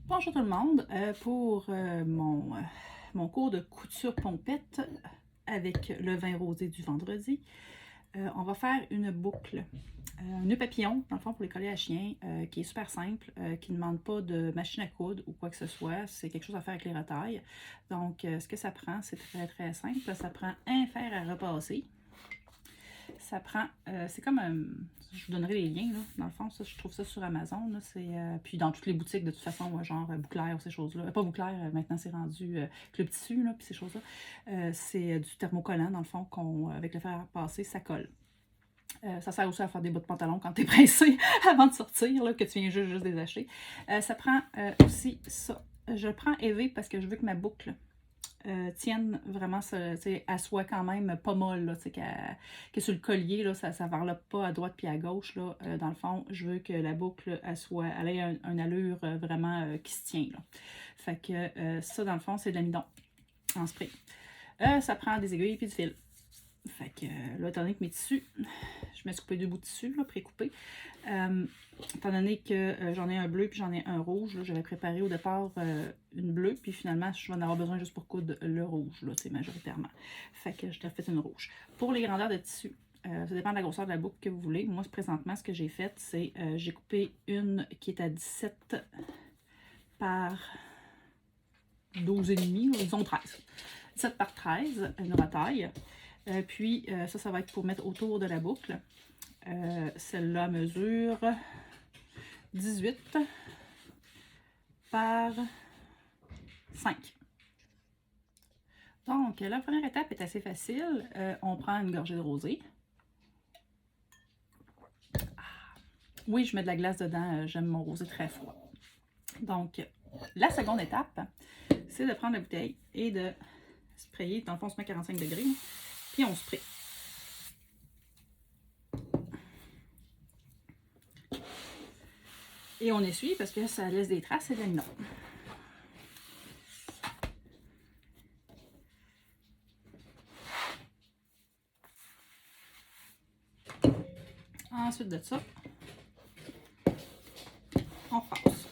Bonjour tout le monde, pour mon cours de couture pompette avec le vin rosé du vendredi, on va faire une boucle, un nœud papillon dans le fond pour les colliers à chien, qui est super simple, qui ne demande pas de machine à coudre ou quoi que ce soit, c'est quelque chose à faire avec les retailles. Donc ce que ça prend, c'est très simple, ça prend un fer à repasser. Ça prend, c'est comme, je vous donnerai les liens, là, dans le fond, ça, je trouve ça sur Amazon, là, puis dans toutes les boutiques, de toute façon, genre Bouclair ou ces choses-là, pas Bouclair, maintenant c'est rendu Club Tissu, là, puis ces choses-là, c'est du thermocollant, dans le fond, avec le fer à passer, ça colle. Ça sert aussi à faire des bas de pantalon quand t'es pressé avant de sortir, là, que tu viens juste des acheter. Ça prend aussi ça. Je prends EV parce que je veux que ma boucle tiennent vraiment, elle soit quand même pas molle, que sur le collier, là, ça ne varlope pas à droite puis à gauche. Là, dans le fond, je veux que la boucle, elle ait une allure vraiment qui se tient. Là. Fait que ça, dans le fond, c'est de l'amidon en spray. Ça prend des aiguilles et du fil. Fait que là, étant donné que mes tissus, je me suis coupé 2 bouts de tissu, là, pré-coupés. Étant donné que j'en ai un bleu puis j'en ai un rouge, j'avais préparé au départ une bleue, puis finalement, je vais en avoir besoin juste pour coudre le rouge, là, majoritairement. Fait que je t'ai fait une rouge. Pour les grandeurs de tissu, ça dépend de la grosseur de la boucle que vous voulez. Moi, présentement, ce que j'ai fait, c'est j'ai coupé une qui est à 17 par 12,5, disons 13. 17 par 13, une retaille. Puis ça va être pour mettre autour de la boucle. Celle-là mesure 18 par 5. Donc, la première étape est assez facile. On prend une gorgée de rosée. Oui, je mets de la glace dedans. J'aime mon rosé très froid. Donc, la seconde étape, c'est de prendre la bouteille et de sprayer. Dans le fond, on se met à 45 degrés. Puis on spray. Et on essuie parce que ça laisse des traces et de l'amidon. Ensuite de ça, on passe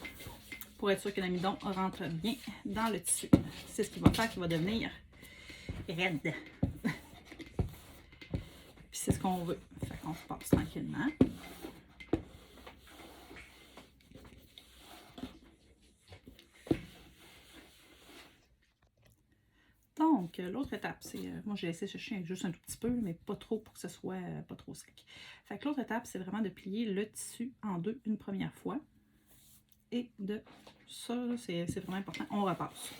pour être sûr que l'amidon rentre bien dans le tissu. C'est ce qui va faire qu'il va devenir raide. Puis c'est ce qu'on veut. Fait qu'on passe tranquillement. Donc, l'autre étape, c'est, moi j'ai laissé sécher juste un tout petit peu, mais pas trop pour que ce soit pas trop sec. Fait que l'autre étape, c'est vraiment de plier le tissu en deux une première fois. Et de ça, c'est vraiment important, on repasse.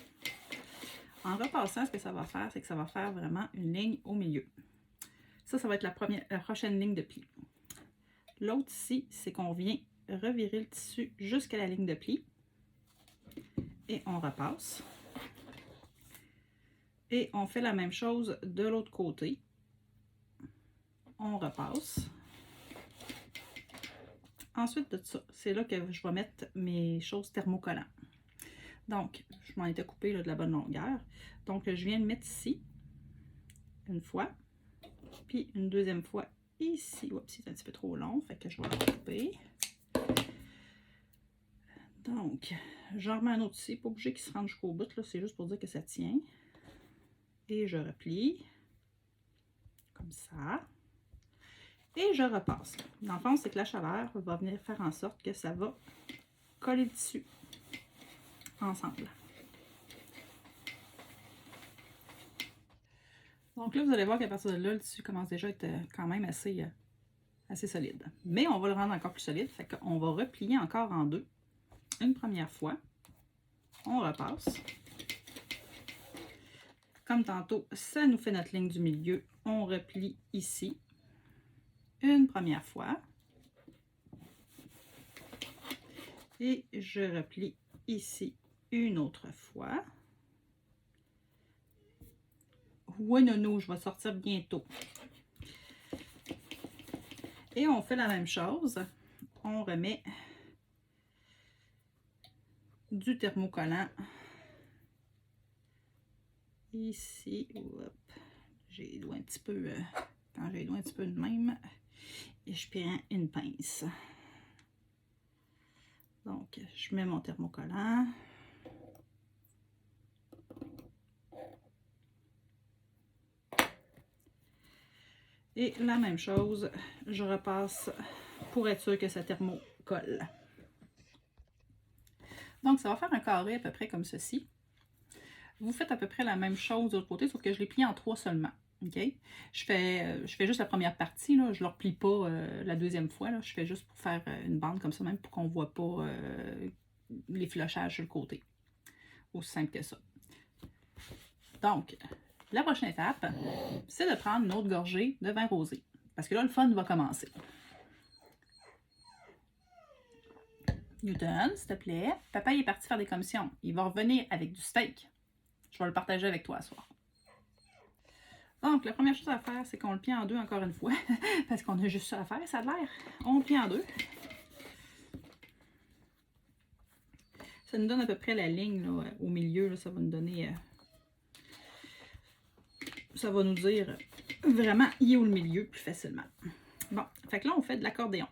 En repassant, ce que ça va faire, c'est que ça va faire vraiment une ligne au milieu. Ça va être la prochaine ligne de pli. L'autre ici, c'est qu'on vient revirer le tissu jusqu'à la ligne de pli. Et on repasse. Et on fait la même chose de l'autre côté. On repasse. Ensuite de ça, c'est là que je vais mettre mes choses thermocollantes. Donc, je m'en étais coupé là, de la bonne longueur. Donc, je viens de mettre ici, une fois, puis une deuxième fois ici. Oups, c'est un petit peu trop long, fait que je vais le couper. Donc, j'en remets un autre ici, pas obligé qu'il se rende jusqu'au bout, là, c'est juste pour dire que ça tient. Et je replie, comme ça. Et je repasse. Dans le fond, c'est que la chaleur va venir faire en sorte que ça va coller le tissu ensemble. Donc là, vous allez voir qu'à partir de là, le tissu commence déjà à être quand même assez solide. Mais on va le rendre encore plus solide, fait qu'on va replier encore en deux. Une première fois, on repasse. Comme tantôt, ça nous fait notre ligne du milieu. On replie ici. Une première fois. Et je replie ici une autre fois. Ouais, nono, je vais sortir bientôt. Et on fait la même chose. On remet du thermocollant ici. J'ai les doigts un petit peu, quand j'ai les doigts un petit peu de même, et je prends une pince. Donc, je mets mon thermocollant. Et la même chose, je repasse pour être sûr que ça thermocolle. Donc, ça va faire un carré à peu près comme ceci. Vous faites à peu près la même chose de l'autre côté, sauf que je l'ai plié en 3 seulement. OK? Je fais juste la première partie, là. Je ne le replie pas la deuxième fois. Là. Je fais juste pour faire une bande comme ça, même pour qu'on ne voit pas les filochages sur le côté. Aussi simple que ça. Donc, la prochaine étape, c'est de prendre une autre gorgée de vin rosé. Parce que là, le fun va commencer. Newton, s'il te plaît. Papa, il est parti faire des commissions. Il va revenir avec du steak. Je vais le partager avec toi ce soir. Donc, la première chose à faire, c'est qu'on le plie en deux encore une fois. Parce qu'on a juste ça à faire, ça a l'air. On le plie en deux. Ça nous donne à peu près la ligne là, au milieu. Là, ça va nous donner... ça va nous dire vraiment il est où le milieu plus facilement. Bon, fait que là, on fait de l'accordéon.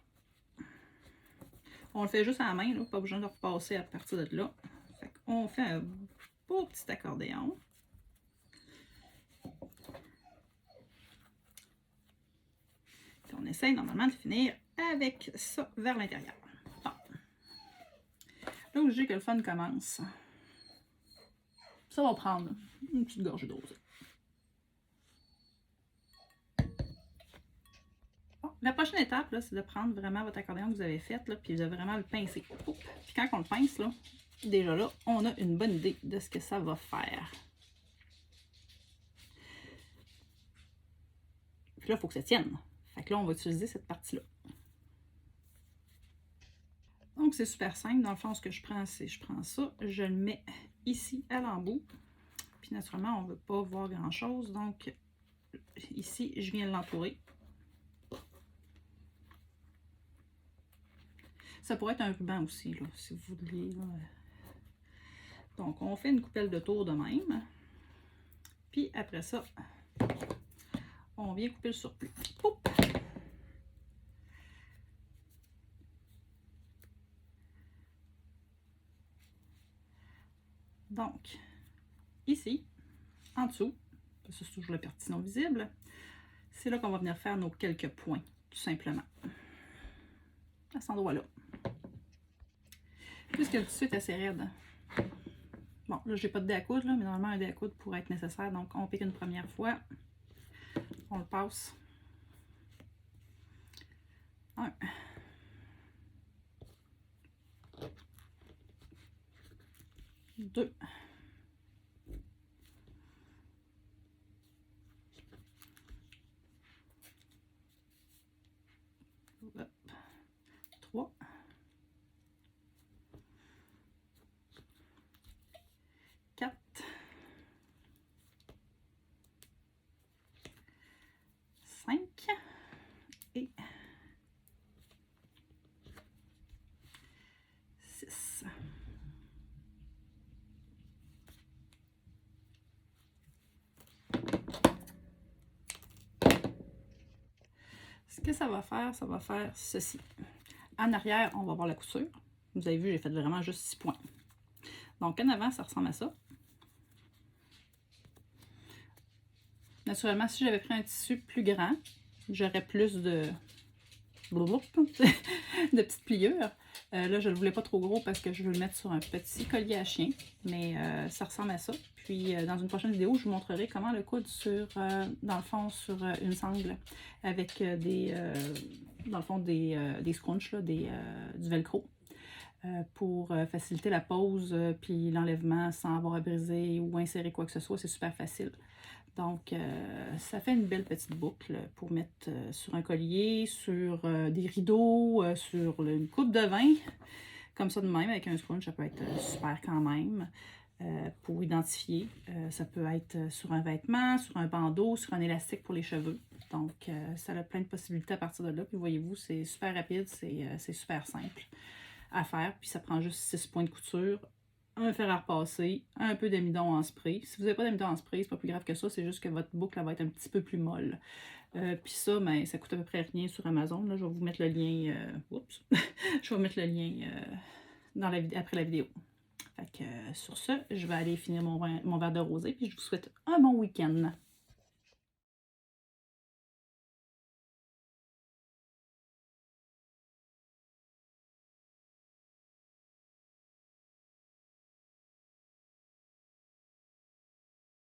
On le fait juste à la main, là, pas besoin de repasser à partir de là. Fait qu'on fait un beau petit accordéon. Puis on essaye normalement de finir avec ça vers l'intérieur. Bon. Là où je dis que le fun commence, ça va prendre une petite gorgée d'eau. Bon, la prochaine étape, c'est de prendre vraiment votre accordéon que vous avez fait, là, puis de vraiment le pincer. Puis quand on le pince, là, déjà là, on a une bonne idée de ce que ça va faire. Puis là, il faut que ça tienne. Fait que là, on va utiliser cette partie-là. Donc, c'est super simple. Dans le fond, ce que je prends, c'est je prends ça, je le mets ici à l'embout. Puis naturellement, on ne veut pas voir grand-chose. Donc, ici, je viens l'entourer. Ça pourrait être un ruban aussi, là, si vous voulez. Là. Donc, on fait une coupelle de tour de même. Puis après ça, on vient couper le surplus. Poup! Donc, ici, en dessous, ça c'est toujours le pertinent visible, c'est là qu'on va venir faire nos quelques points, tout simplement. À cet endroit-là. Puisque le tissu est assez raide. Bon, là, j'ai pas de dé à coudre, là, mais normalement, un dé à coudre pourrait être nécessaire. Donc, on pique une première fois. On le passe. 1. 2. 3. 4. 5. Et 6. Ce que ça va faire ceci. En arrière, on va voir la couture. Vous avez vu, j'ai fait vraiment juste 6 points. Donc, en avant, ça ressemble à ça. Naturellement, si j'avais pris un tissu plus grand, j'aurais plus de petites pliures. Là, je ne le voulais pas trop gros parce que je veux le mettre sur un petit collier à chien. Mais ça ressemble à ça. Puis, dans une prochaine vidéo, je vous montrerai comment le coudre sur, dans le fond, sur une sangle avec dans le fond, des scrunchs, là, du velcro. Pour faciliter la pose puis l'enlèvement sans avoir à briser ou insérer quoi que ce soit, c'est super facile. Donc, ça fait une belle petite boucle pour mettre sur un collier, sur des rideaux, sur une coupe de vin. Comme ça de même, avec un scrunch, ça peut être super quand même. Pour identifier, ça peut être sur un vêtement, sur un bandeau, sur un élastique pour les cheveux. Donc, ça a plein de possibilités à partir de là. Puis voyez-vous, c'est super rapide, c'est super simple à faire. Puis ça prend juste 6 points de couture, un fer à repasser, un peu d'amidon en spray. Si vous n'avez pas d'amidon en spray, c'est pas plus grave que ça, c'est juste que votre boucle va être un petit peu plus molle. Puis ça, ben, ça coûte à peu près rien sur Amazon. Là, je vais vous mettre le lien. Oups! Je vais mettre le lien après la vidéo. Fait que, sur ce, je vais aller finir mon verre de rosé, puis je vous souhaite un bon week-end.